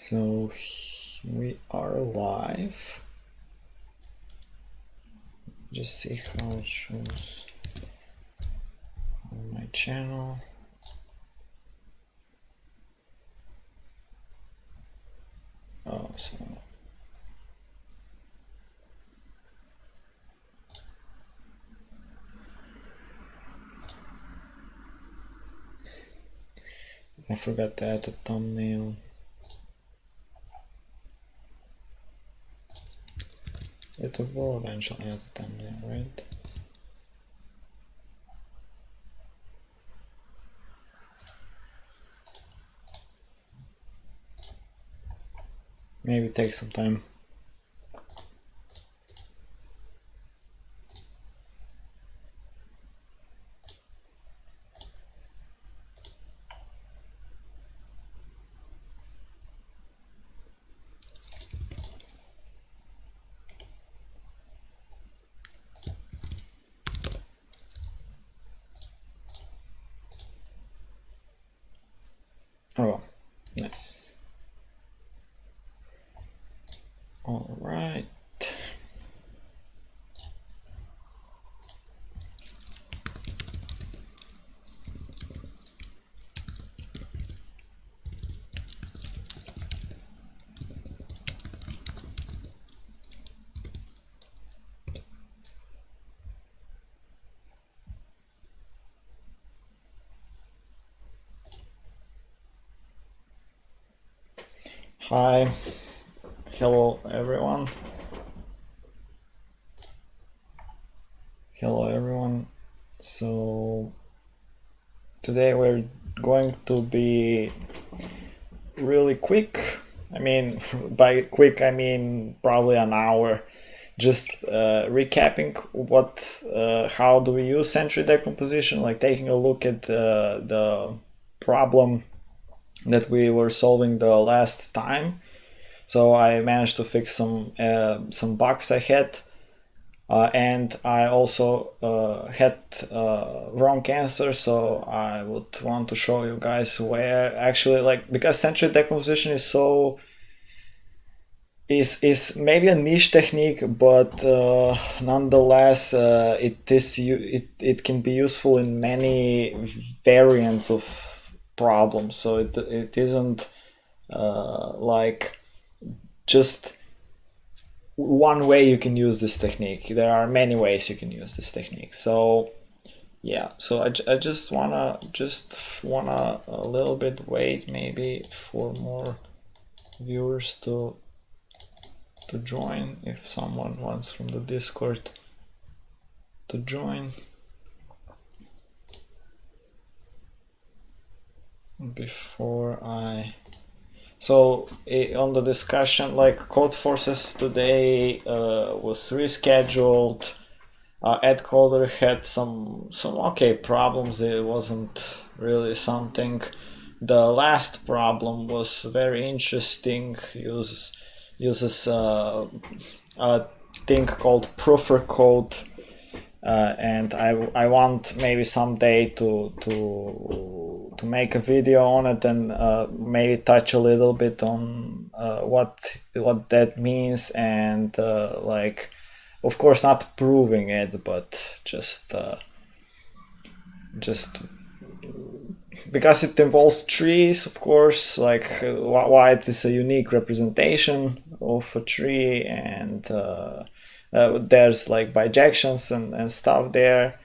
So we are live. Just see how it shows on my channel. Oh, so I forgot to add the thumbnail. It will eventually add a thumbnail, right? Maybe take some time. Oh, nice. All right. Hi. Hello, everyone. Hello, everyone. So today we're going to be really quick. I mean, by quick, I mean probably an hour. Just recapping how do we use centroid decomposition, like taking a look at the problem that we were solving the last time. So I managed to fix some bugs I had. And I also had wrong answer, so I would want to show you guys where actually, like, because centroid decomposition is so is maybe a niche technique, but nonetheless it can be useful in many variants of problems. So it isn't like just one way you can use this technique. There are many ways you can use this technique. So yeah, so I just wanna a little bit wait maybe for more viewers to join, if someone wants from the Discord to join before I. So on the discussion, like Code Forces today was rescheduled. Ed Calder had some okay problems. It wasn't really something. The last problem was very interesting. Uses a thing called proofer code, and I want maybe someday to make a video on it and maybe touch a little bit on what that means, and like, of course not proving it, but just because it involves trees, of course, like why it is a unique representation of a tree, and there's like bijections and stuff there.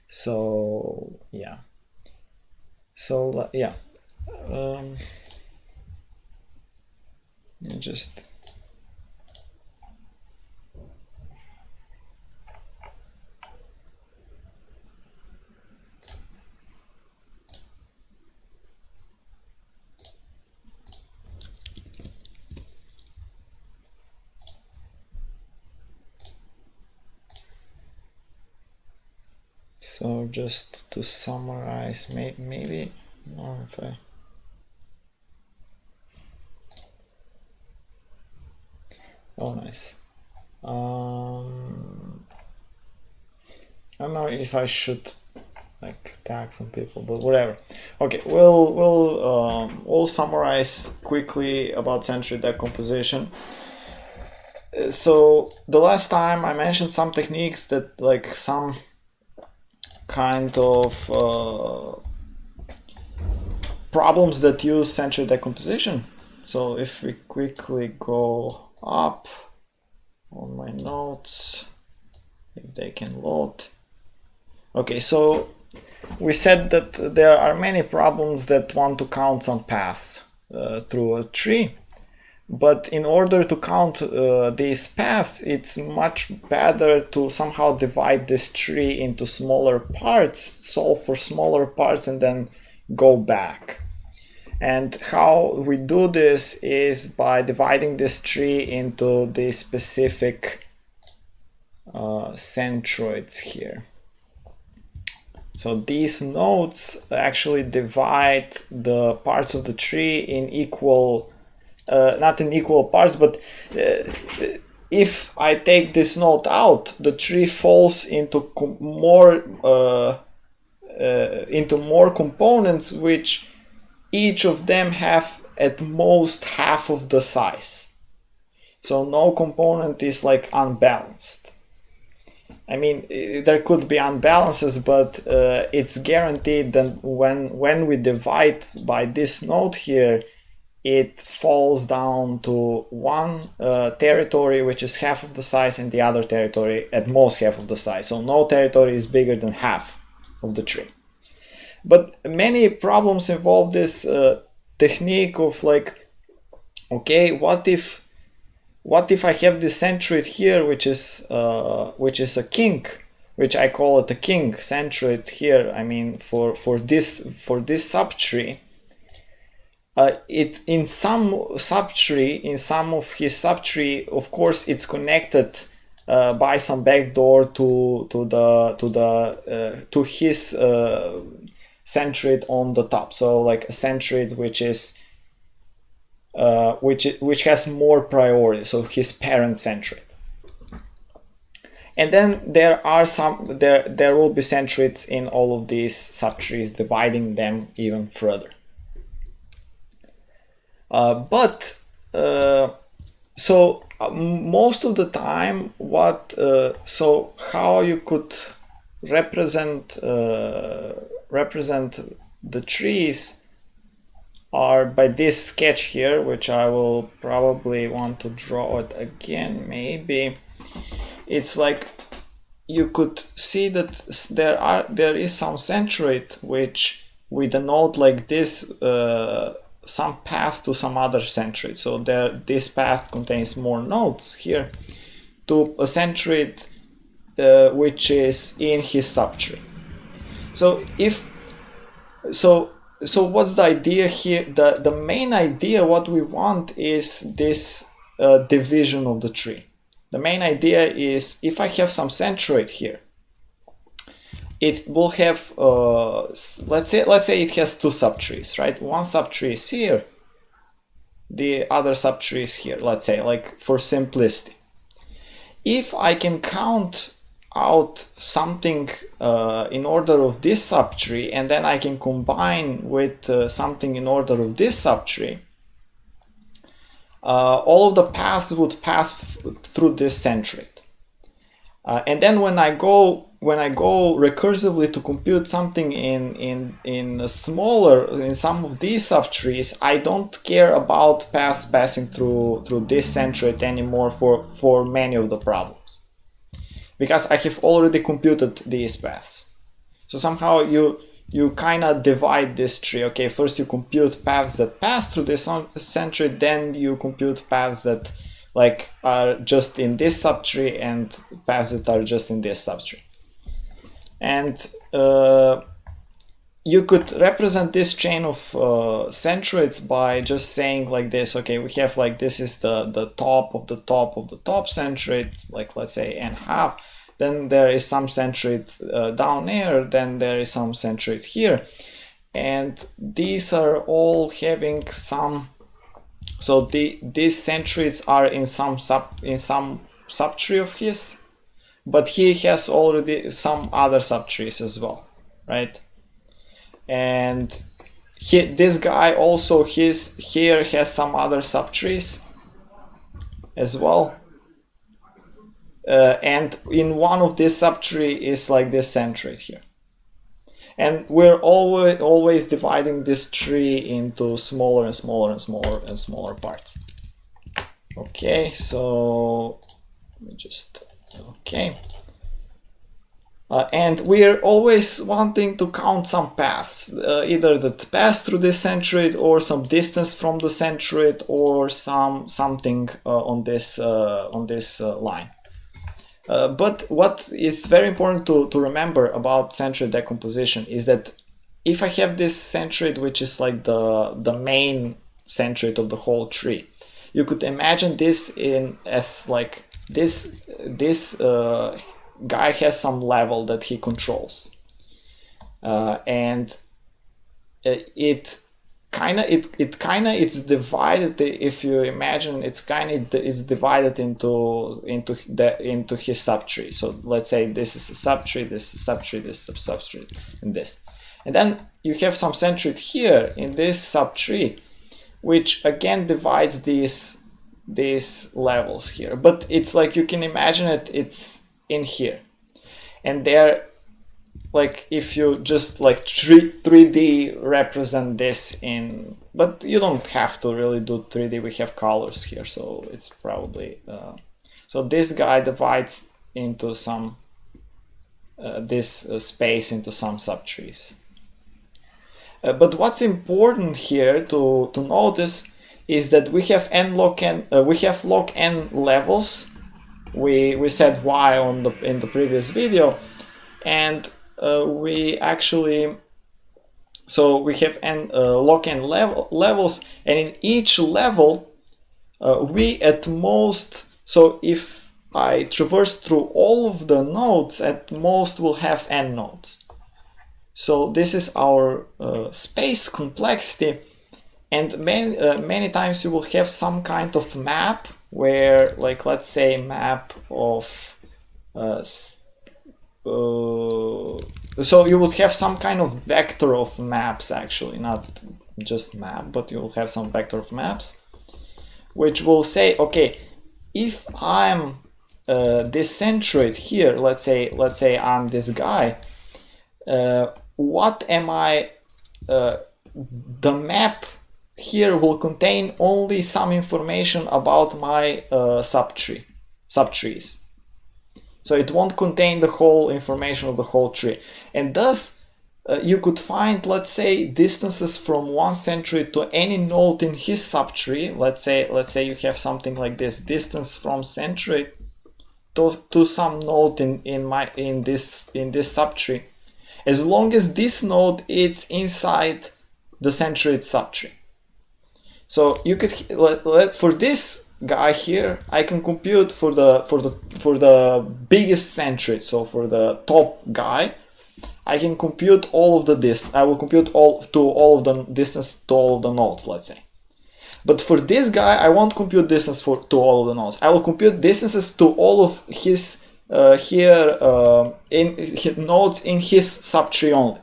So yeah. So yeah. Just so just to summarize, maybe no, if I. Oh, nice. I don't know if I should like attack some people, but whatever. Okay, we'll summarize quickly about centroid decomposition. So the last time I mentioned some techniques that like some kind of problems that use centroid decomposition. So if we quickly go up on my notes, if they can load. Okay, so we said that there are many problems that want to count some paths through a tree. But in order to count these paths, it's much better to somehow divide this tree into smaller parts, solve for smaller parts, and then go back. And how we do this is by dividing this tree into the specific centroids here. So these nodes actually divide the parts of the tree in equal, not in equal parts, but if I take this node out, the tree falls into more components, which each of them have at most half of the size. So no component is like unbalanced. I mean, there could be unbalances, but it's guaranteed that when we divide by this node here, it falls down to one territory which is half of the size and the other territory at most half of the size. So no territory is bigger than half of the tree. But many problems involve this technique of like, okay, what if I have this centroid here, which is a kink, which I call it a kink centroid here. I mean, for this subtree, it in some subtree, in some of his subtree, of course, it's connected by some backdoor to his centroid on the top. So like a centroid which is which has more priority, so his parent centroid. And then there will be centroids in all of these subtrees, dividing them even further. So most of the time, so how you could represent the trees are by this sketch here, which I will probably want to draw it again. Maybe it's like you could see that there is some centroid which we denote like this, some path to some other centroid. So this path contains more nodes here to a centroid which is in his subtree. So what's the idea here? The main idea, what we want is this division of the tree. The main idea is if I have some centroid here, it will have, let's say it has two subtrees, right? One subtree is here, the other subtree is here, let's say, like for simplicity. If I can count out something in order of this subtree, and then I can combine with something in order of this subtree, all of the paths would pass through this centroid. And then when I go recursively to compute something in some of these subtrees, I don't care about paths passing through this centroid anymore for many of the problems, because I have already computed these paths. So somehow you kind of divide this tree. Okay, first you compute paths that pass through this centroid, then you compute paths that like are just in this subtree and paths that are just in this subtree. And you could represent this chain of centroids by just saying like this. Okay, we have like this is the top of the top of the top centroid, like let's say n half. Then there is some centroid down here, then there is some centroid here. And these are all having some, so these centroids are in some subtree of his, but he has already some other subtrees as well. right? And this guy also, here has some other subtrees as well. And in one of these subtree is like this centroid here. And we're always dividing this tree into smaller and smaller and smaller and smaller parts. Okay, so let me just, okay. And we're always wanting to count some paths, either that pass through this centroid or some distance from the centroid or something on this line. But what is very important to remember about centroid decomposition is that if I have this centroid, which is like the main centroid of the whole tree, you could imagine this as like this guy has some level that he controls, and it's divided. If you imagine, it's divided into his subtree. So let's say this is a subtree, this is a subtree, this is a subtree, and this, and then you have some centroid here in this subtree, which again divides these levels here. But it's like you can imagine it's in here, and there, like if you just like 3D represent this in, but you don't have to really do 3D. We have colors here, so it's probably so this guy divides into some this space into some subtrees. But what's important here to notice is that we have log n levels. We said y in the previous video, and we actually, so we have log n levels, and in each level we at most, so if I traverse through all of the nodes, at most we'll have n nodes. So this is our space complexity, and many times you will have some kind of map where, like, let's say map of so you would have some kind of vector of maps, actually, not just map, but you will have some vector of maps, which will say, okay, if I'm this centroid here, let's say I'm this guy, what am I? The map here will contain only some information about my subtrees. So it won't contain the whole information of the whole tree. And thus, you could find, let's say, distances from one centroid to any node in his subtree. Let's say you have something like this: distance from centroid to some node in this subtree, as long as this node is inside the centroid subtree. So you could for this guy here, I can compute for the biggest centroid. So for the top guy, I can compute all of the I will compute all of the distance to all of the nodes, let's say. But for this guy, I won't compute distance to all of the nodes. I will compute distances to all of his nodes in his subtree only.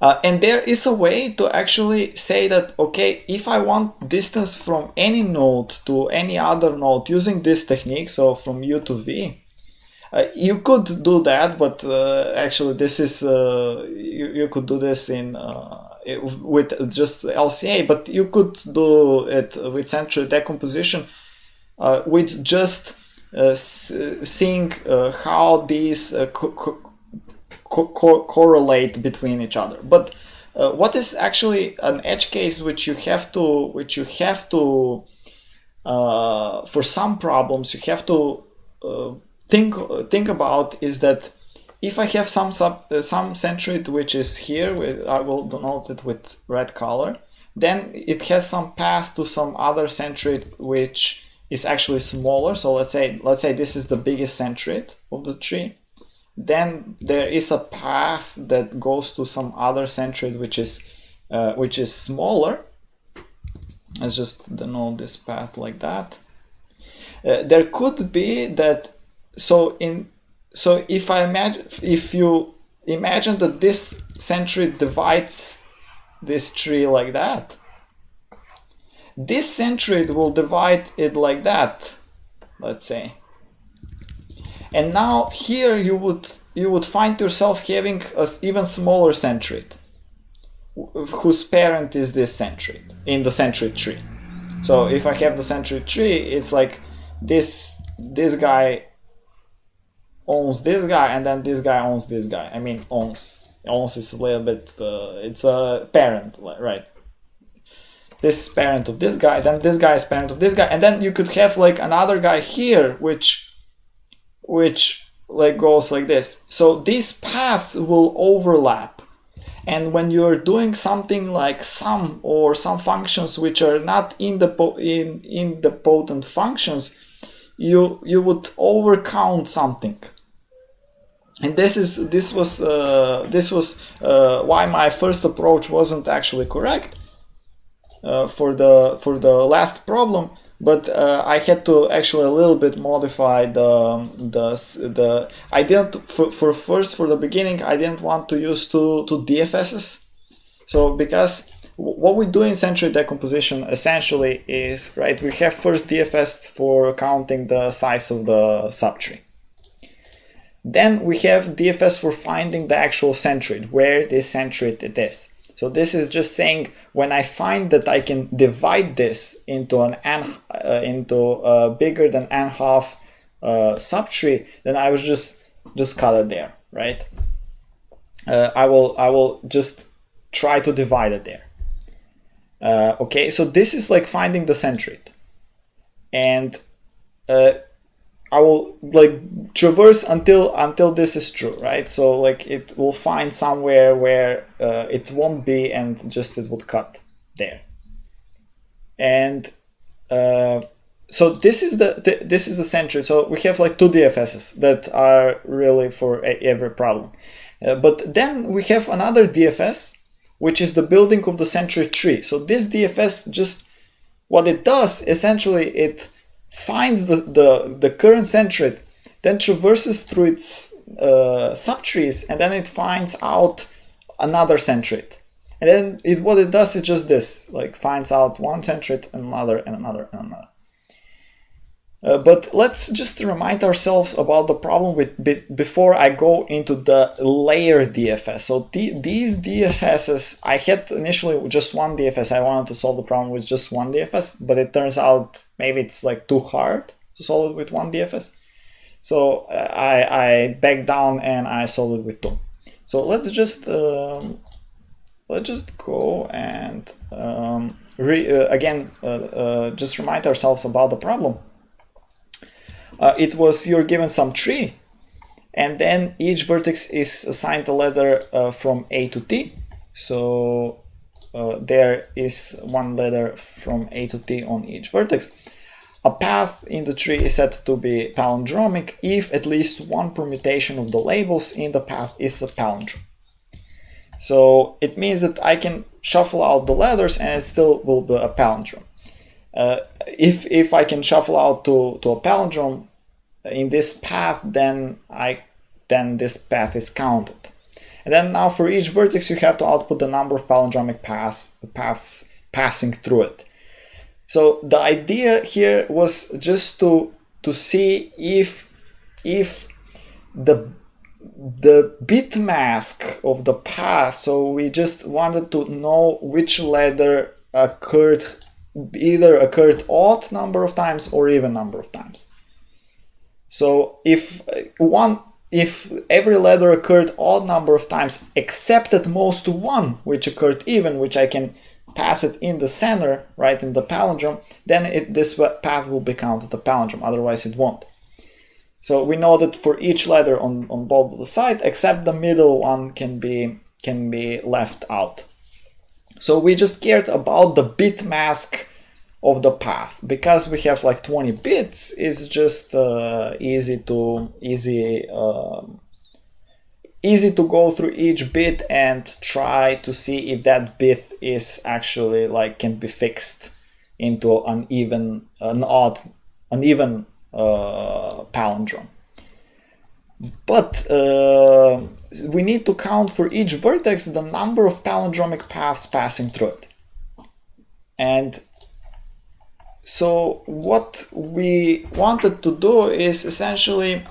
And there is a way to actually say that, okay, if I want distance from any node to any other node using this technique, so from U to V, you could do that, but actually this is, you could do this with just LCA, but you could do it with centroid decomposition, with just seeing how these correlate between each other. But what is actually an edge case which you have to for some problems you have to think about is that if I have some centroid which is here, I will denote it with red color, then it has some path to some other centroid which is actually smaller. So let's say this is the biggest centroid of the tree. Then there is a path that goes to some other centroid which is smaller. Let's just denote this path like that. There could be that. So if imagine that this centroid divides this tree like that. This centroid will divide it like that, let's say. And now here you would find yourself having an even smaller centroid, whose parent is this centroid in the centroid tree. So if I have the centroid tree, it's like this guy owns this guy, and then this guy owns this guy. I mean, owns is a little bit, it's a parent, right? This is parent of this guy, then this guy is parent of this guy, and then you could have like another guy here, which like goes like this. So these paths will overlap, and when you're doing something like sum or some functions which are not in the potent functions, you would overcount something. And this was why my first approach wasn't actually correct for the last problem, but I had to actually a little bit modify the I didn't for the beginning I didn't want to use two DFSs. So because what we do in centroid decomposition essentially is, right, we have first DFS for counting the size of the subtree. Then we have DFS for finding the actual centroid, where this centroid it is. So this is just saying when I find that I can divide this into an bigger than n-half subtree, then I was just cut it there, right? I will just try to divide it there. Okay, so this is like finding the centroid, and I will like traverse until this is true, right? So like it will find somewhere where it won't be, and just it would cut there. And so this is the centroid. So we have like two DFSs that are really for every problem. But then we have another DFS, which is the building of the centroid tree. So this DFS, just what it does essentially, it finds the current centroid, then traverses through its subtrees, and then it finds out another centroid. And then what it does is just this, like finds out one centroid and another and another and another. But let's just remind ourselves about the problem before I go into the layer DFS. So these DFSs, I had initially just one DFS. I wanted to solve the problem with just one DFS, but it turns out maybe it's like too hard to solve it with one DFS. So I backed down and I solved it with two. So let's just go and just remind ourselves about the problem. It was you're given some tree, and then each vertex is assigned a letter from A to T. So there is one letter from A to T on each vertex. A path in the tree is said to be palindromic if at least one permutation of the labels in the path is a palindrome. So it means that I can shuffle out the letters and it still will be a palindrome. If I can shuffle out to a palindrome in this path, then this path is counted. And then now for each vertex you have to output the number of palindromic paths passing through it. So the idea here was just to see if the bit mask of the path, so we just wanted to know which letter either occurred odd number of times or even number of times. So if every letter occurred odd number of times except at most one which occurred even, which I can pass it in the center, right, in the palindrome, then this path will be counted a palindrome, otherwise it won't. So we know that for each letter on both the sides except the middle one can be left out. So we just cared about the bit mask of the path. Because we have like 20 bits, it's just easy to go through each bit and try to see if that bit is actually like can be fixed into an even palindrome. But we need to count for each vertex the number of palindromic paths passing through it. And so what we wanted to do is essentially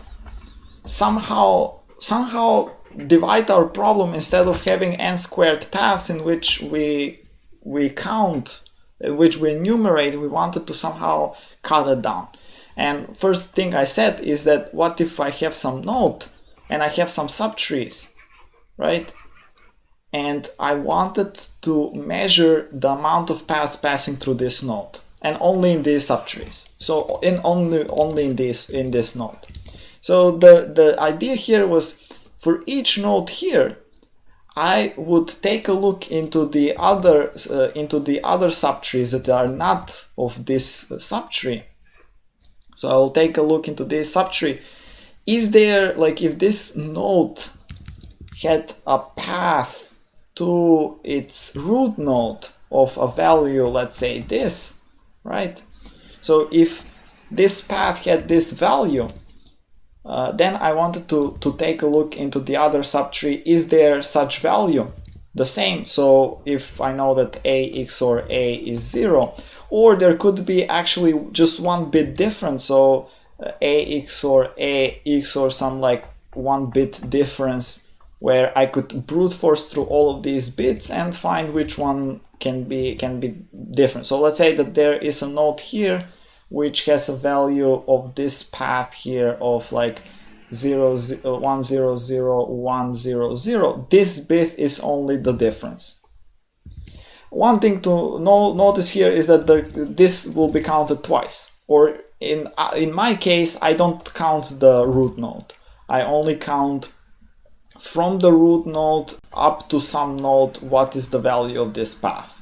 somehow divide our problem. Instead of having n squared paths in which we count, which we enumerate, we wanted to somehow cut it down. And first thing I said is that what if I have some node and I have some subtrees, right? And I wanted to measure the amount of paths passing through this node, and only in these subtrees. So only in this node. So the idea here was, for each node here, I would take a look into the other subtrees that are not of this subtree. So I will take a look into this subtree. Is there, like, if this node had a path to its root node of a value, let's say this, right? So if this path had this value, then I wanted to take a look into the other subtree. Is there such value the same? So if I know that A XOR A is 0, or there could be actually just one bit different, so A XOR some like 1 bit difference, where I could brute force through all of these bits and find which one can be different. So let's say that there is a node here which has a value of this path here of like 1 0 0 1 0 0. This bit is only the difference. One thing to notice here is that this will be counted twice, or in my case I don't count the root node. I only count from the root node up to some node what is the value of this path.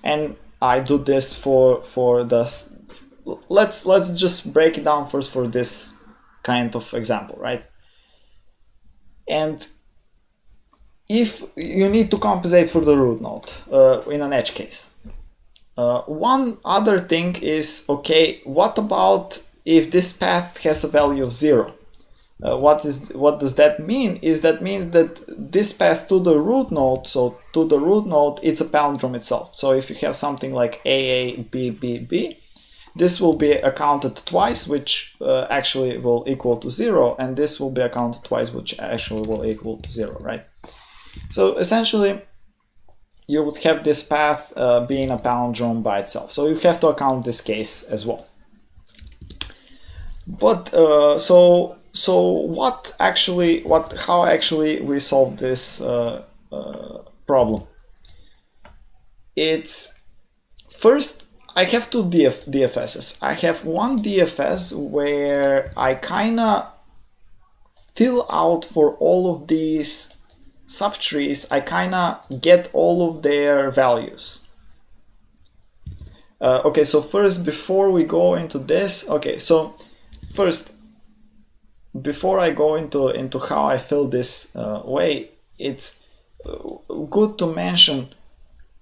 And I do this for the, let's just break it down first for this kind of example, right? And if you need to compensate for the root node in an edge case, one other thing is, okay, what about if this path has a value of 0? What does that mean? Is that mean that this path to the root node, so to the root node, it's a palindrome itself. So if you have something like AA, B, B, B, this will be accounted twice, which actually will equal to 0, and this will be accounted twice, which actually will equal to 0, right? So essentially, you would have this path being a palindrome by itself. So you have to account this case as well. But so how actually we solve this problem? It's first, I have two DFSs. I have one DFS where I kinda fill out for all of these subtrees, I kinda get all of their values. Okay, so first, before we go into this, okay, so first, before I go into how I fill this way, it's good to mention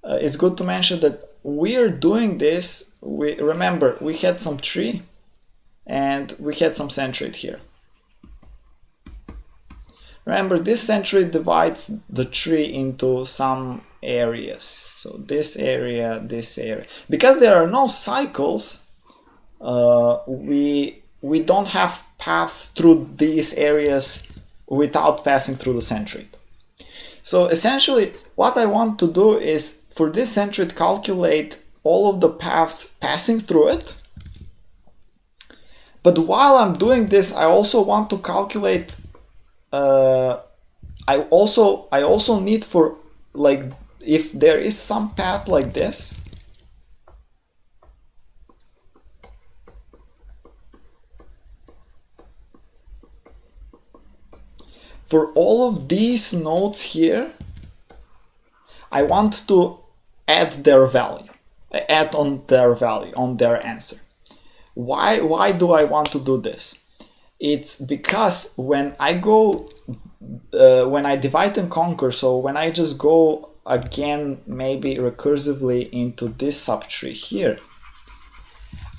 that we're doing this. Remember, we had some tree and we had some centroid here. Remember, this centroid divides the tree into some areas. So this area, this area. Because there are no cycles, we don't have paths through these areas without passing through the centroid. So essentially, what I want to do is, for this centroid, calculate all of the paths passing through it. But while I'm doing this, I also want to calculate. I also need for, like, if there is some path like this, for all of these nodes here, I want to add their value, add on their value, on their answer. Why do I want to do this? It's because when I go, when I divide and conquer, so when I just go again, maybe recursively into this subtree here,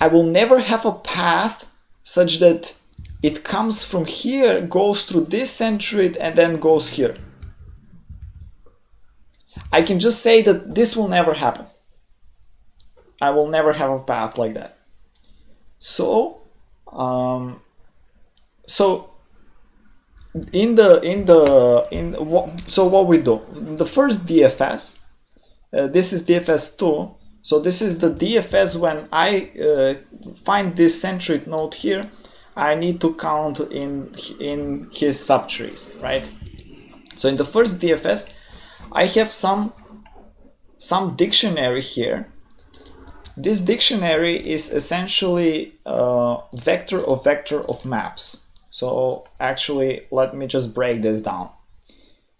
I will never have a path such that it comes from here, goes through this centroid, and then goes here. I can just say that this will never happen. I will never have a path like that. So, so what we do, the first DFS, this is DFS2. So this is the DFS when I find this centroid node here. I need to count in his subtrees, right? So in the first DFS, I have some dictionary here. This dictionary is essentially a vector of maps. So actually, let me just break this down.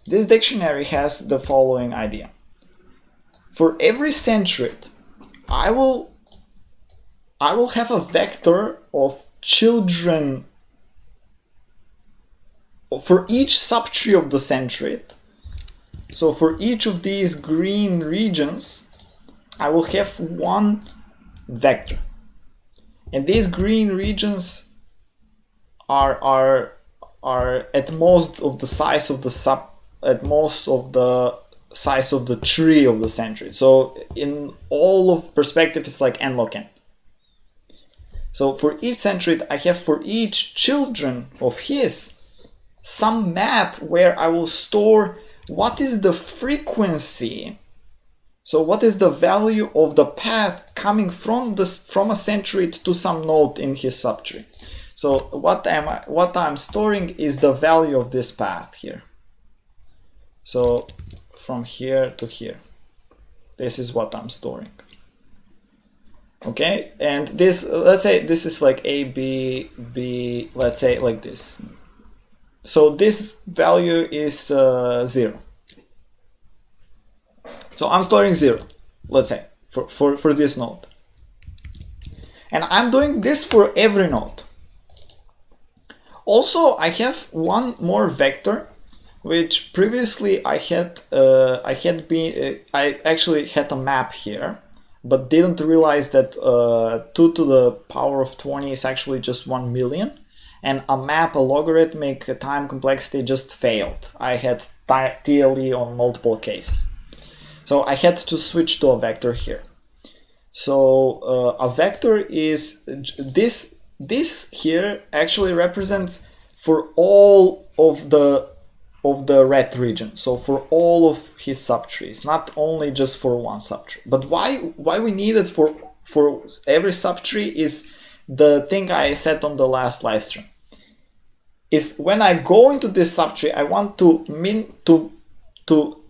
This dictionary has the following idea. For every centroid, I will have a vector of children for each subtree of the centroid. So for each of these green regions, I will have one vector, and these green regions are at most of the size of the size of the tree of the centroid. So in all of perspective, it's like n log n. So for each centroid, I have for each children of his some map where I will store what is the frequency. So what is the value of the path coming from a centroid to some node in his subtree? So what I'm storing is the value of this path here. So from here to here, this is what I'm storing. Okay, and this, let's say this is like A, B, B, let's say like this. So this value is 0. So I'm storing 0, let's say, for this node. And I'm doing this for every node. Also, I have one more vector, which previously I actually had a map here, but didn't realize that 2 to the power of 20 is actually just 1 million. And a map, a logarithmic time complexity just failed. I had TLE on multiple cases. So I had to switch to a vector here. So a vector is this here actually represents for all of the red region. So for all of his subtrees, not only just for one subtree. But why we need it for every subtree is the thing I said on the last live stream. Is when I go into this subtree, I want to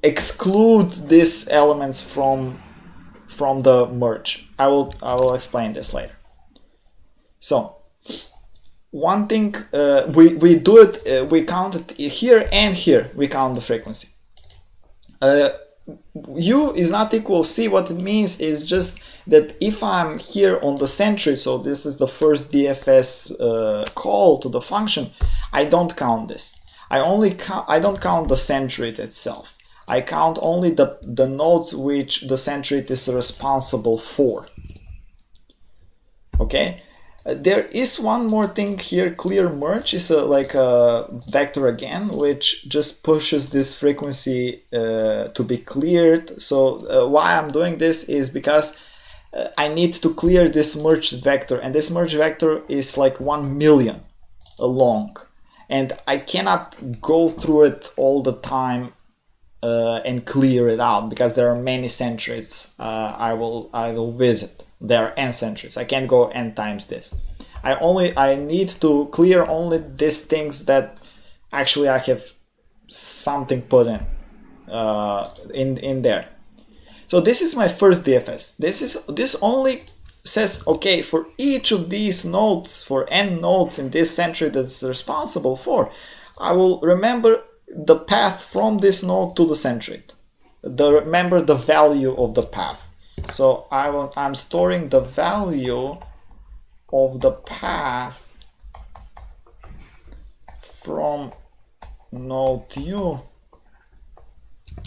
exclude these elements from the merge. I will explain this later. So one thing we do it, we count it here and here. We count the frequency. U is not equal C. What it means is just that if I'm here on the centroid, so this is the first DFS call to the function, I don't count this. I don't count the centroid itself. I count only the nodes which the centroid is responsible for. Okay. There is one more thing here. Clear merge is like a vector again, which just pushes this frequency to be cleared. So why I'm doing this is because I need to clear this merged vector, and this merged vector is like 1 million long, and I cannot go through it all the time and clear it out because there are many centroids I will visit. There are n centroids. I can't go n times this. I need to clear only these things that actually I have something put in there. So this is my first DFS. This only says, okay, for each of these nodes, for n nodes in this centroid that's responsible for, I will remember the path from this node to the centroid. Remember the value of the path. So I'm storing the value of the path from node U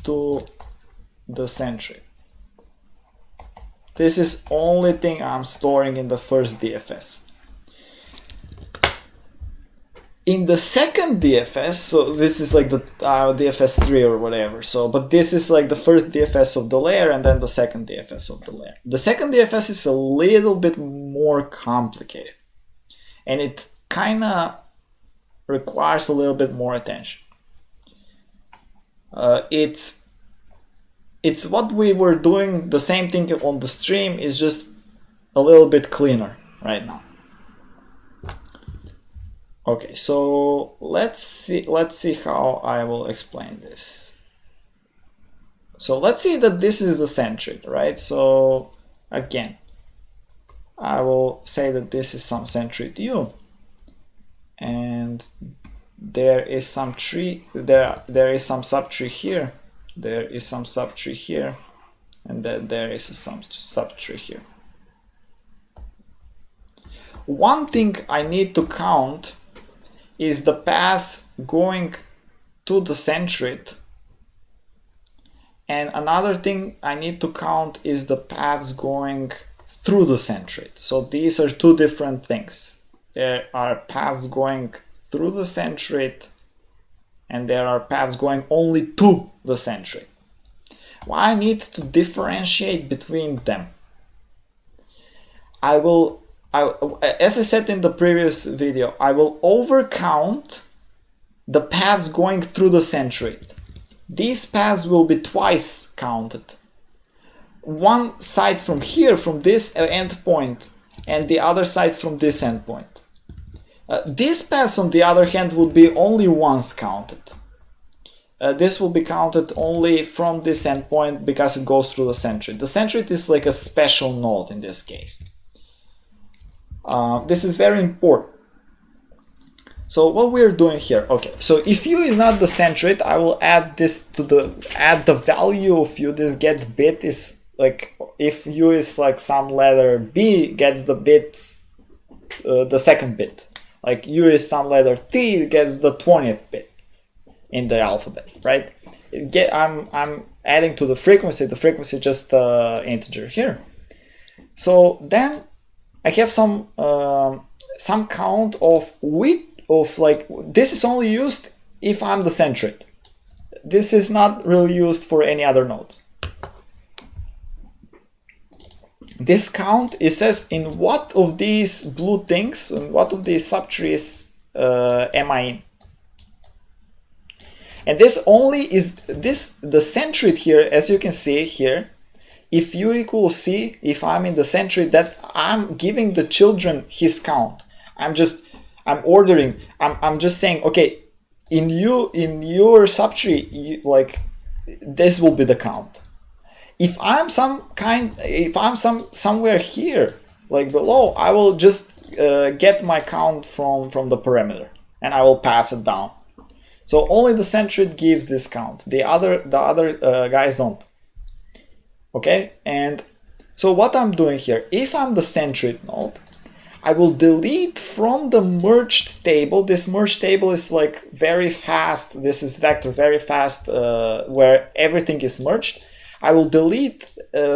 to the centroid. This is only thing I'm storing in the first DFS. In the second DFS, so this is like the DFS 3 or whatever, so but this is like the first DFS of the layer and then the second DFS of the layer. The second DFS is a little bit more complicated and it kind of requires a little bit more attention. It's what we were doing, the same thing on the stream, is just a little bit cleaner right now. Okay, so let's see how I will explain this. So let's see that this is the centroid, right? So again, I will say that this is some centroid U, and there is some tree, there is some subtree here, there is some subtree here, and then there is some subtree here. One thing I need to count is the paths going to the centroid, and another thing I need to count is the paths going through the centroid. So these are two different things. There are paths going through the centroid and there are paths going only to the centroid. Why I need to differentiate between them? As I said in the previous video, I will overcount the paths going through the centroid. These paths will be twice counted. One side from here, from this endpoint, and the other side from this endpoint. These paths, on the other hand, will be only once counted. This will be counted only from this endpoint because it goes through the centroid. The centroid is like a special node in this case. This is very important. So what we're doing here, okay, so if U is not the centroid, I will add this to add the value of U. This get bit is like, if U is like some letter B, gets the bit, the second bit. Like U is some letter T, gets the 20th bit in the alphabet, right? I'm adding to the frequency is just integer here. So then I have some count of width of, like, this is only used if I'm the centroid. This is not really used for any other nodes. This count, it says in what of these blue things, in what of these subtrees am I in. And this only is the centroid here, as you can see here. If U equals C, if I'm in the centroid, that I'm giving the children his count. I'm just saying, okay, in your subtree, like, this will be the count. If I'm somewhere here, like below, I will just get my count from the parameter and I will pass it down. So only the centroid gives this count. The other guys don't. Okay, and so what I'm doing here, if I'm the centroid node, I will delete from the merged table. This merged table is like very fast. This is vector very fast, where everything is merged. I will delete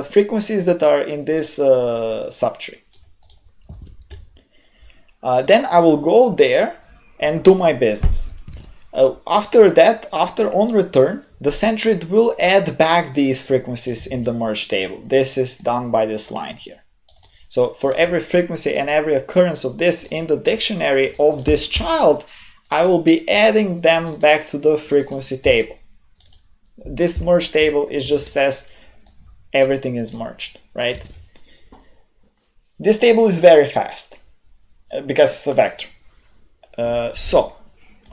frequencies that are in this subtree. Then I will go there and do my business. After that, on return, the centroid will add back these frequencies in the merge table. This is done by this line here. So for every frequency and every occurrence of this in the dictionary of this child, I will be adding them back to the frequency table. This merge table just says everything is merged, right? This table is very fast because it's a vector.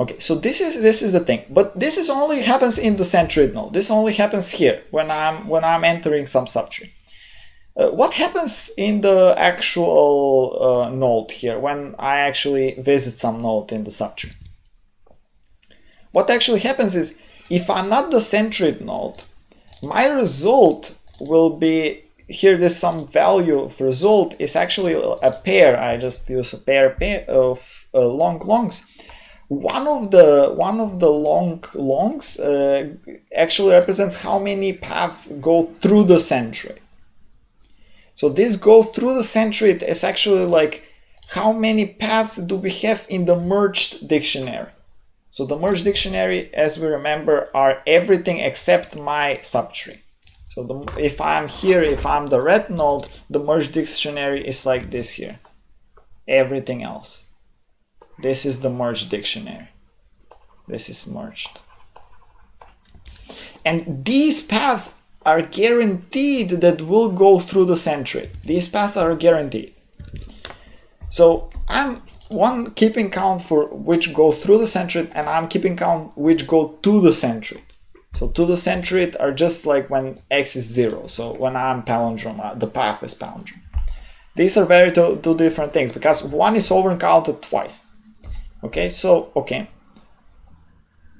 Okay, so this is the thing, but this is only happens in the centroid node. This only happens here when I'm entering some subtree. What happens in the actual node here when I actually visit some node in the subtree? What actually happens is, if I'm not the centroid node, my result will be here. There's some value of result is actually a pair. I just use a pair of long longs. One of the long longs actually represents how many paths go through the centroid. So this go through the centroid is actually like how many paths do we have in the merged dictionary. So the merged dictionary, as we remember, are everything except my subtree. So if I'm here, if I'm the red node, the merged dictionary is like this here. Everything else. This is the merged dictionary. This is merged. And these paths are guaranteed that will go through the centroid. These paths are guaranteed. So I'm keeping count for which go through the centroid, and I'm keeping count which go to the centroid. So to the centroid are just like when x is 0. So when I'm palindrome, the path is palindrome. These are two different things because one is overcounted twice. Okay, so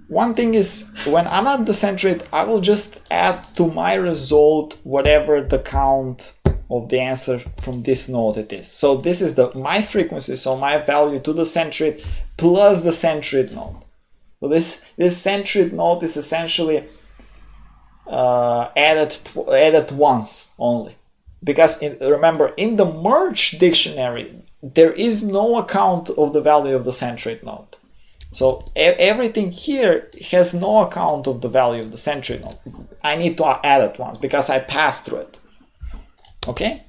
one thing is when I'm at the centroid, I will just add to my result whatever the count of the answer from this node it is. So this is my frequency, so my value to the centroid plus the centroid node. So this centroid node is essentially added once only, because remember, in the merged dictionary there is no account of the value of the centroid node. So everything here has no account of the value of the centroid node. I need to add it once because I passed through it. Okay,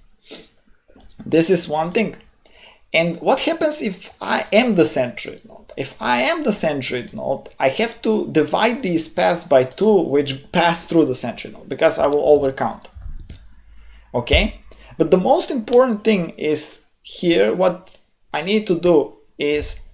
this is one thing. And what happens if I am the centroid node? If I am the centroid node, I have to divide these paths by 2 which pass through the centroid node because I will overcount. Okay, but the most important thing is here, what I need to do is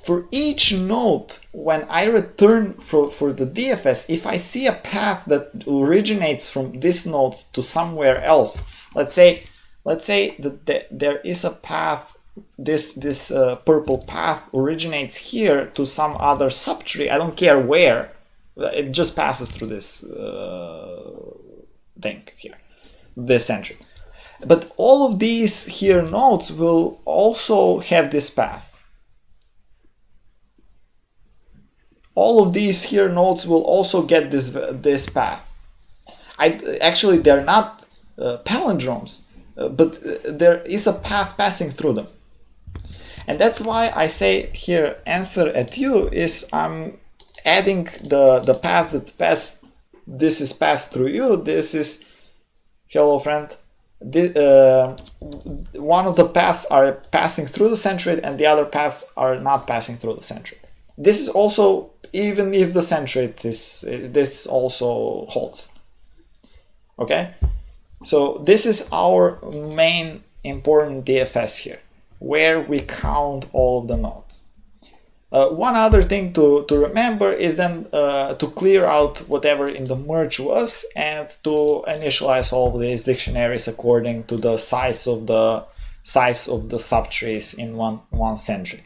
for each node, when I return for the DFS, if I see a path that originates from this node to somewhere else, let's say that there is a path, this purple path originates here to some other subtree, I don't care where, it just passes through this thing here, this centroid. But all of these here nodes will also have this path. All of these here nodes will also get this path. Actually, they're not palindromes, but there is a path passing through them. And that's why I say here answer at u is I'm adding the paths that pass. This is passed through u. This is, hello friend. One of the paths are passing through the centroid and the other paths are not passing through the centroid. This is also, even if the centroid is, this also holds. Okay, so this is our main important DFS here, where we count all of the nodes. One other thing to remember is then to clear out whatever in the merge was and to initialize all of these dictionaries according to the size of the subtrees in one century.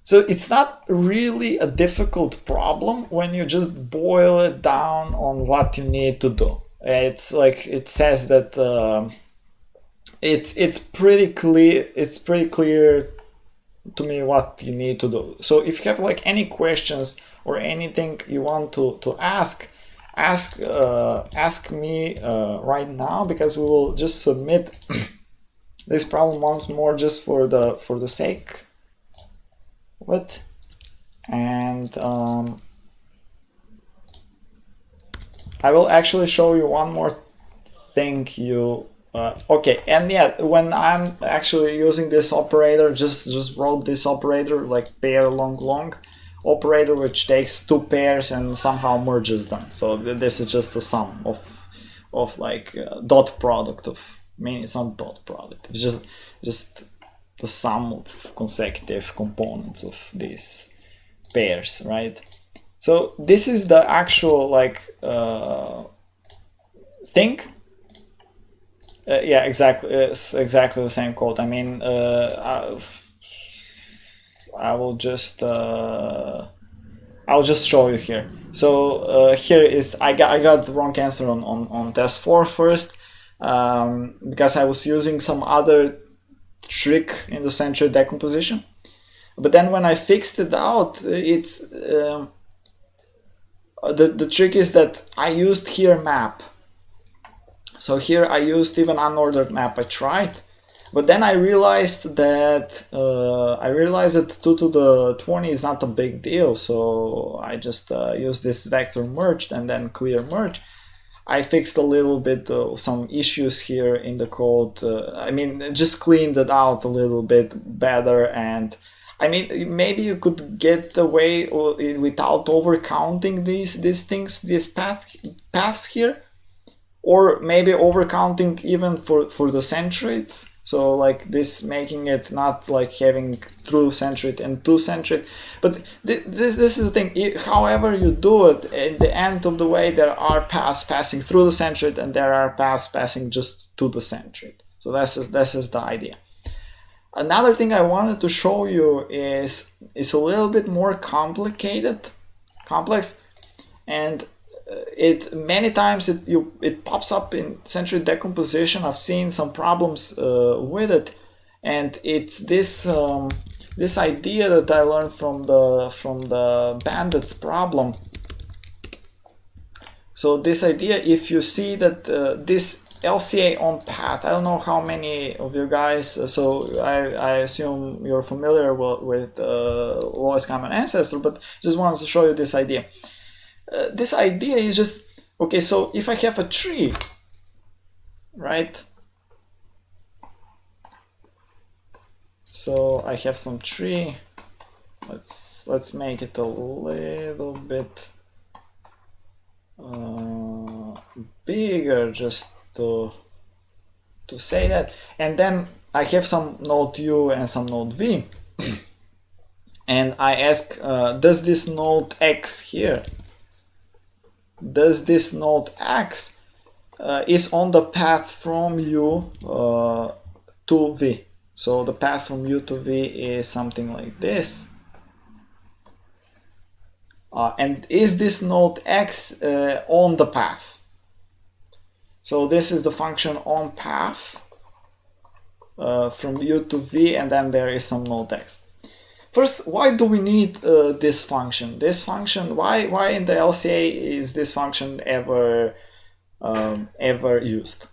So it's not really a difficult problem when you just boil it down on what you need to do. It's like it says that it's pretty clear. It's pretty clear to me what you need to do. So if you have like any questions or anything you want to ask me right now, because we will just submit this problem once more just for the sake of it. And I will actually show you one more thing. Okay, and yeah, when I'm actually using this operator, just wrote this operator like pair long operator, which takes two pairs and somehow merges them. So this is just a sum of like dot product of, I mean, it's not dot product, it's just the sum of consecutive components of these pairs, right? So this is the actual like thing. Yeah, exactly. It's exactly the same code. I mean, I will just I'll just show you here. So here is I got the wrong answer on test 4 first, because I was using some other trick in the Centroid Decomposition. But then when I fixed it out, it's the trick is that I used here map. So here I used even unordered map. I tried, But then I realized that 2 to the 20 is not a big deal, so I just use this vector merged and then clear merge. I fixed a little bit some issues here in the code. I mean, just cleaned it out a little bit better, and I mean, maybe you could get away without overcounting these things, these paths here, or maybe overcounting even for the centroids. So like this, making it not like having through centroid and to centroid. But this is the thing. However you do it, at the end of the way, there are paths passing through the centroid and there are paths passing just to the centroid. So this is the idea. Another thing I wanted to show you is a little bit more complex, and many times it pops up in centroid decomposition. I've seen some problems with it, and it's this idea that I learned from the bandits problem. So this idea, if you see that this LCA on path, I don't know how many of you guys, so I assume you're familiar with lowest common ancestor, but just wanted to show you this idea. This idea is just, okay, so if I have a tree, right? So I have some tree. Let's make it a little bit bigger, just to say that. And then I have some node U and some node V. And I ask, does this node X here, does this node X is on the path from U to V? So the path from U to V is something like this. And is this node X on the path? So this is the function on path from U to V, and then there is some node X. First, why do we need this function? This function, why in the LCA is this function ever used?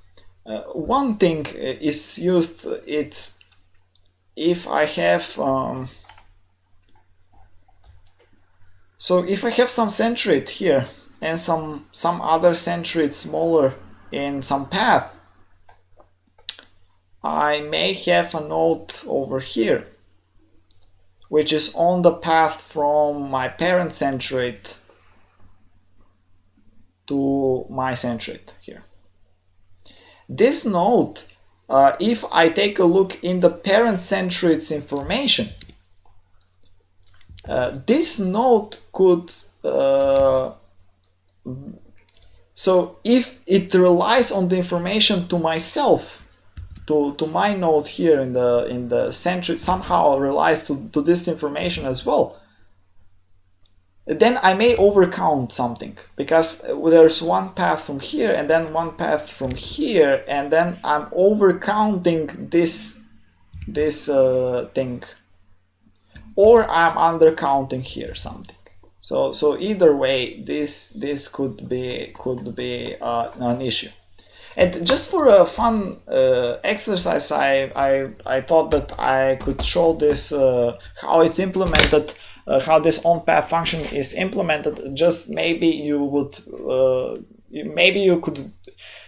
One thing is used. It's if I have so if I have some centroid here and some other centroid smaller in some path, I may have a node over here which is on the path from my parent centroid to my centroid here. This node, if I take a look in the parent centroid's information, this node could, so if it relies on the information to myself, to my node here in the centroid, somehow relies to this information as well, then I may overcount something, because there's one path from here and then one path from here, and then I'm overcounting this thing, or I'm undercounting here something. So either way, this could be an issue. And just for a fun exercise, I thought that I could show this how it's implemented, how this on-path function is implemented. Just maybe you would, maybe you could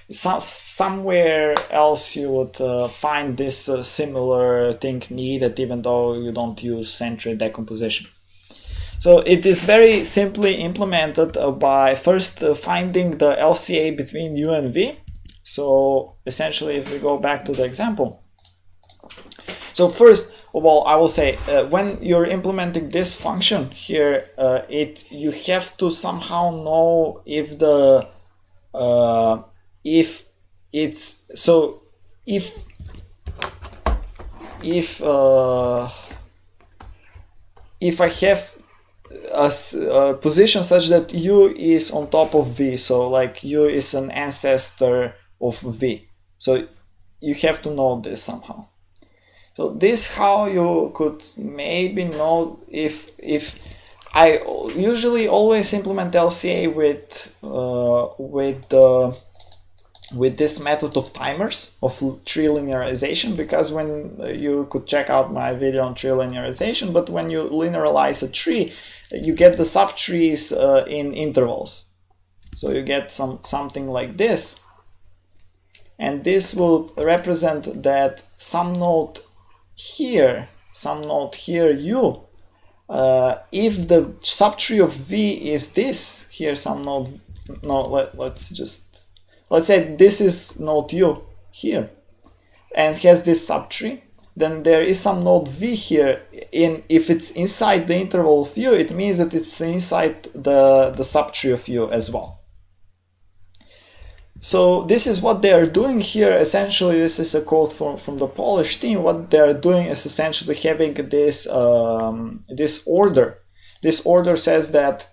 somewhere else you would find this similar thing needed, even though you don't use centroid decomposition. So it is very simply implemented by first finding the LCA between U and V. So essentially, if we go back to the example, so first of all, I will say when you're implementing this function here, you have to somehow know if the if it's so if I have a position such that U is on top of V, so like U is an ancestor of V, so you have to know this somehow. So this how you could maybe know if I usually always implement LCA with the with this method of timers of tree linearization, because when you could check out my video on tree linearization, but when you linearize a tree, you get the subtrees in intervals. So you get something like this, and this will represent that some node here u, if the subtree of v is this here, some node, no, let's say this is node u here and has this subtree, then there is some node v here. If it's inside the interval of u, it means that it's inside the subtree of u as well. So this is what they are doing here. Essentially, this is a code from the Polish team. What they are doing is essentially having this this order. This order says that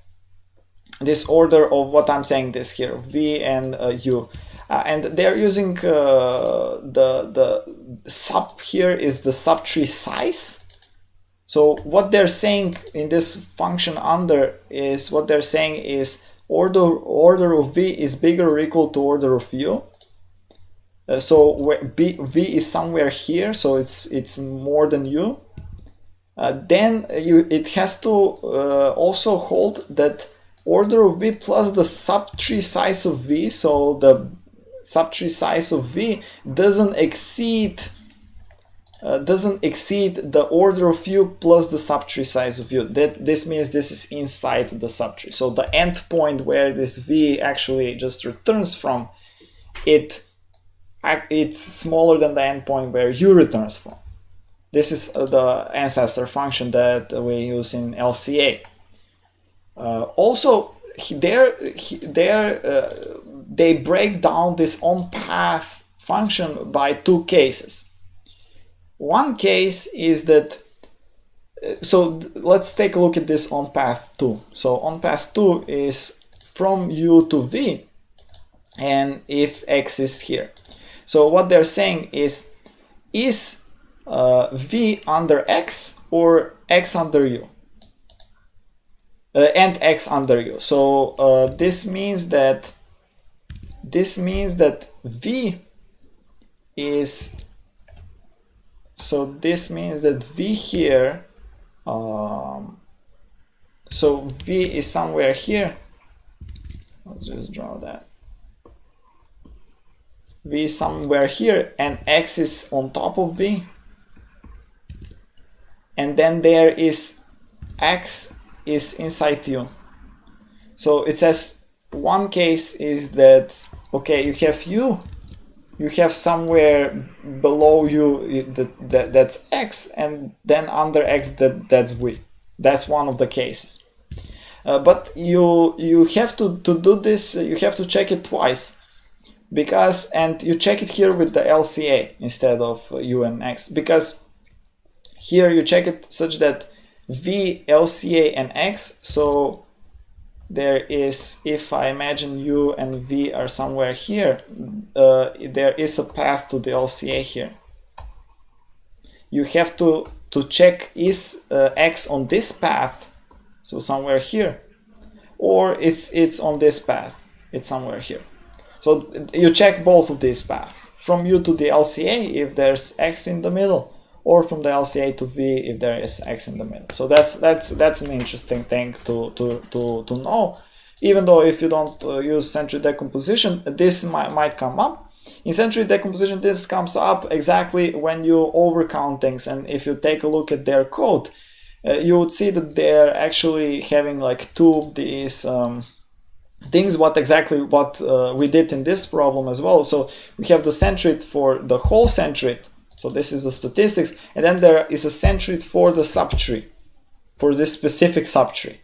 this order of what I'm saying this here, v and u, and they're using the sub here is the subtree size. So what they're saying in this function under is, what they're saying is order of v is bigger or equal to order of u. So v is somewhere here, so it's more than u. Then it has to also hold that order of v plus the subtree size of v, so the subtree size of v doesn't exceed the order of u plus the subtree size of u. This means this is inside the subtree. So the endpoint where this v actually just returns from, it's smaller than the endpoint where u returns from. This is the ancestor function that we use in LCA. Also, they break down this on-path function by two cases. One case is that, so let's take a look at this on path 2. So on path 2 is from u to v, and if x is here. So what they're saying is v under x or x under u? And x under u. So this means that v is, so this means that v here, so v is somewhere here. Let's just draw that. V is somewhere here and x is on top of v. And then there is x is inside u. So it says one case is that, okay, you have u, you have somewhere below you that's x, and then under x that's v. That's one of the cases. But you have to do this, you have to check it twice, because, and you check it here with the LCA instead of u and x, because here you check it such that v, LCA and x, so there is, if I imagine u and v are somewhere here, there is a path to the LCA here. You have to check is x on this path, so somewhere here, or it's on this path, it's somewhere here. So you check both of these paths, from u to the LCA if there's x in the middle, or from the LCA to v if there is x in the middle. So that's an interesting thing to know. Even though if you don't use centroid decomposition, this might come up. In centroid decomposition, this comes up exactly when you overcount things. And if you take a look at their code, you would see that they're actually having like two of these things, what we did in this problem as well. So we have the centroid for the whole centroid. So this is the statistics, and then there is a centroid for the subtree, for this specific subtree.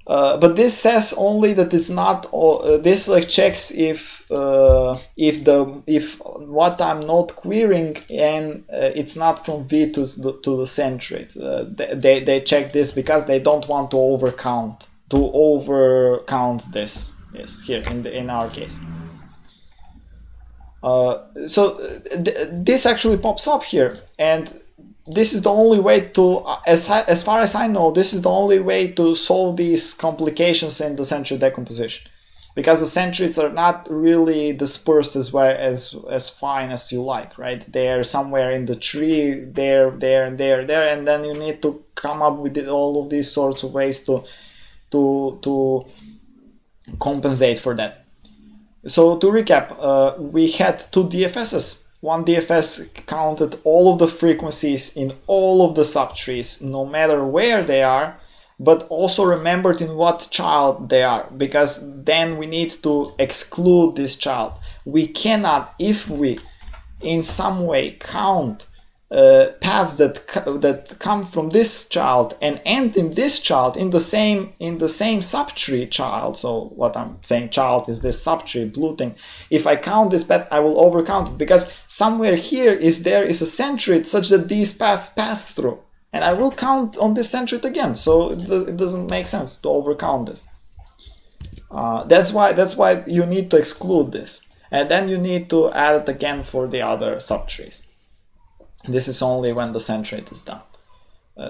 But this says only that it's not all. This like checks if what I'm not querying and it's not from v to the centroid. They check this because they don't want to overcount this. Yes, here in our case. This actually pops up here, and this is the only way to, as far as I know, this is the only way to solve these complications in the centroid decomposition, because the centroids are not really dispersed as well as fine as you like, right? They're somewhere in the tree, there, and then you need to come up with all of these sorts of ways to compensate for that. So to recap, we had two DFSs. One DFS counted all of the frequencies in all of the subtrees, no matter where they are, but also remembered in what child they are, because then we need to exclude this child. We cannot, if we in some way count paths that come from this child and end in this child in the same subtree child. So what I'm saying, child is this subtree blue thing. If I count this path, I will overcount it, because somewhere here there is a centroid such that these paths pass through, and I will count on this centroid again. So it doesn't make sense to overcount this. That's why you need to exclude this, and then you need to add it again for the other subtrees. This is only when the centroid is done.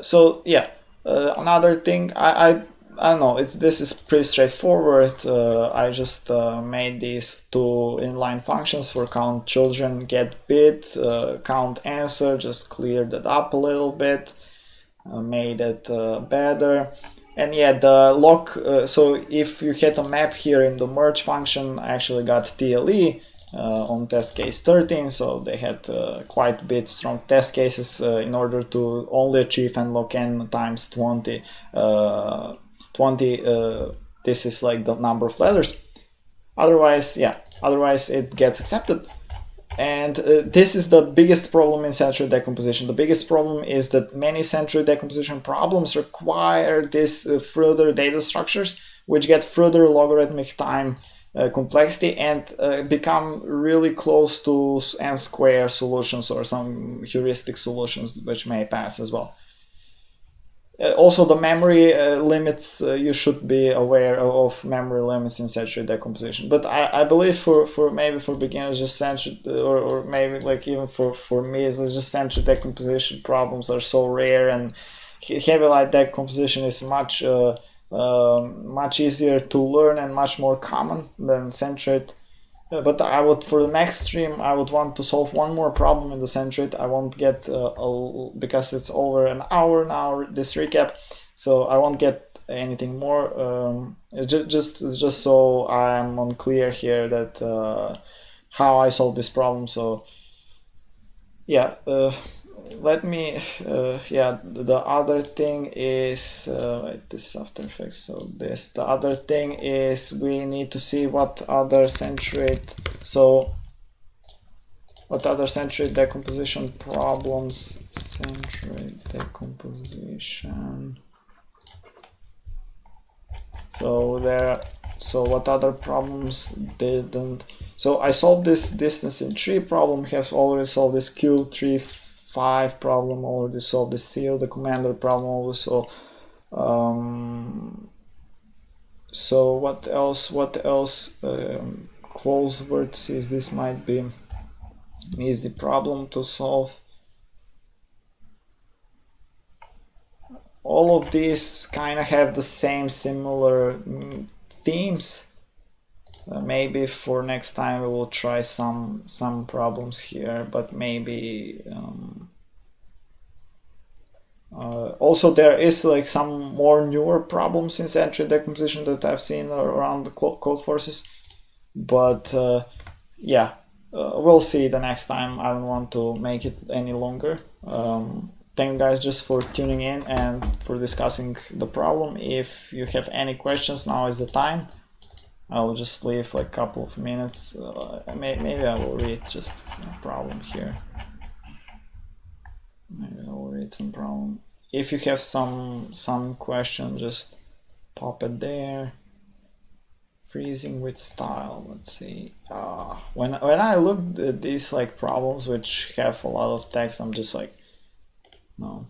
So yeah, another thing, I don't know, this is pretty straightforward. I just made these two inline functions for count children, get bit, count answer, just cleared it up a little bit, made it better. And yeah, the lock, so if you had a map here in the merge function, I actually got TLE on test case 13, so they had quite a bit strong test cases in order to only achieve nlog n times 20. 20 this is like the number of letters. Otherwise it gets accepted. And this is the biggest problem in centroid decomposition. The biggest problem is that many centroid decomposition problems require this further data structures, which get further logarithmic time complexity and become really close to n-square solutions or some heuristic solutions which may pass as well. Also, the memory limits, you should be aware of memory limits in centroid decomposition. But I believe for maybe for beginners, just centroid, or maybe like even for me, it's just centroid decomposition problems are so rare, and heavy light decomposition is much easier to learn and much more common than centroid. But I would, for the next stream, I would want to solve one more problem in the centroid. I won't get because it's over an hour now, this recap, so I won't get anything more. Just so I'm unclear here that how I solve this problem. So yeah, let me the other thing is this After Effects. So the other thing is we need to see what other centroid decomposition problems. Centroid decomposition. So what other problems didn't? So I solved this distance in tree problem, have already solved this Q3-5 problem, already solved the seal, the commander problem also. So what else? Close vertices, this might be an easy problem to solve. All of these kind of have the same similar themes. Maybe for next time we will try some problems here, but maybe also there is like some more newer problems in centroid decomposition that I've seen around the code forces, but yeah, we'll see the next time. I don't want to make it any longer. Thank you guys just for tuning in and for discussing the problem. If you have any questions, now is the time. I will just leave like a couple of minutes. Maybe I will read just a problem here. Maybe I will read some problem. If you have some question, just pop it there. Freezing with style. Let's see. When I look at these like problems which have a lot of text, I'm just like, no.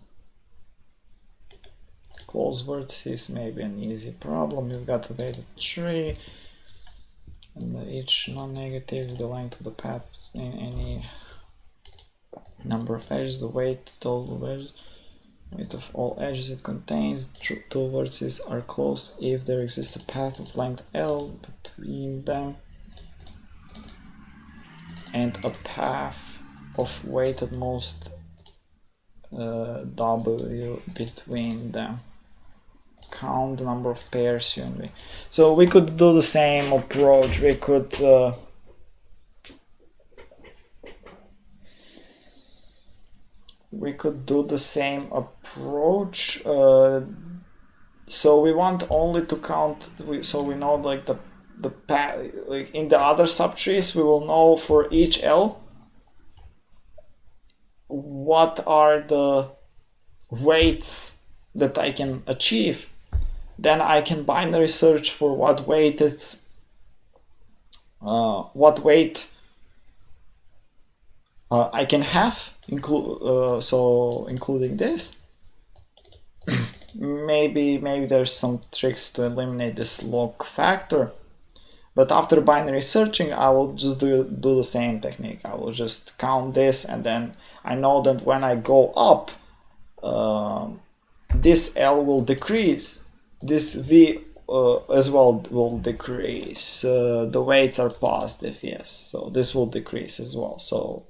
Close vertices, maybe an easy problem. You've got a weighted tree, and each non-negative, the length of the path in any number of edges, the weight total of edges. weight of all edges it contains. Two vertices are close if there exists a path of length L between them and a path of weight at most W between them. Count the number of pairs U and V. So we could do the same approach. We could do the same approach. So we want only to count. So we know like the path. Like in the other subtrees, we will know for each L what are the weights that I can achieve. Then I can binary search for what weight it's I can have, so including this. maybe there's some tricks to eliminate this log factor, but after binary searching I will just do the same technique. I will just count this, and then I know that when I go up, this L will decrease, this V as well will decrease. The weights are positive, yes, so this will decrease as well. So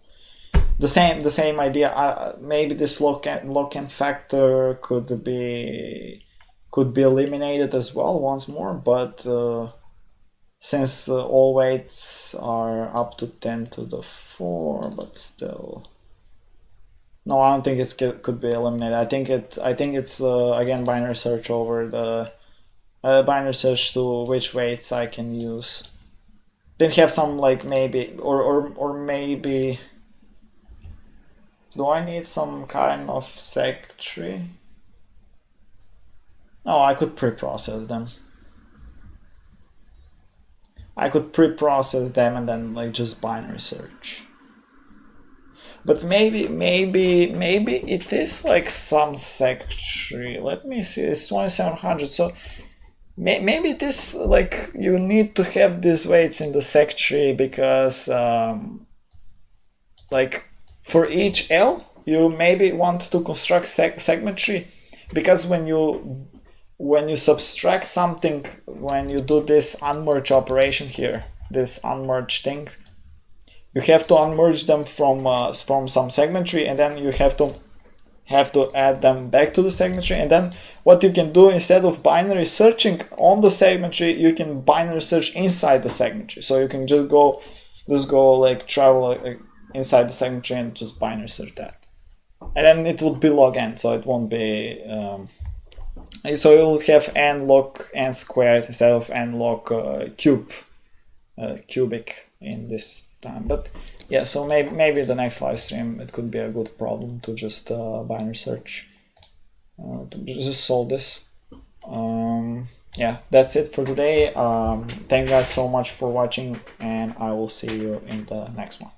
the same idea. Maybe this log-n factor could be eliminated as well once more, but since all weights are up to 10 to the 4, but still. No, I don't think it could be eliminated. I think it's again binary search over the binary search to which weights I can use. Then have some like maybe or maybe. Do I need some kind of seg tree? No, I could pre-process them. I could pre-process them and then like just binary search. But maybe it is like some seg tree. Let me see. It's 2700. So maybe it is like you need to have these weights in the seg tree because like for each L you maybe want to construct segment tree, because when you subtract something, when you do this unmerge operation here, this unmerge thing, you have to unmerge them from some segment tree, and then you have to add them back to the segment tree. And then what you can do, instead of binary searching on the segment tree, you can binary search inside the segment tree. So you can just go like travel inside the segment tree and just binary search that, and then it would be log n, so it won't be so you will have n log n squared instead of n log cubic in this time. But yeah, so maybe the next live stream it could be a good problem to just binary search to just solve this. Yeah, that's it for today. Thank you guys so much for watching, and I will see you in the next one.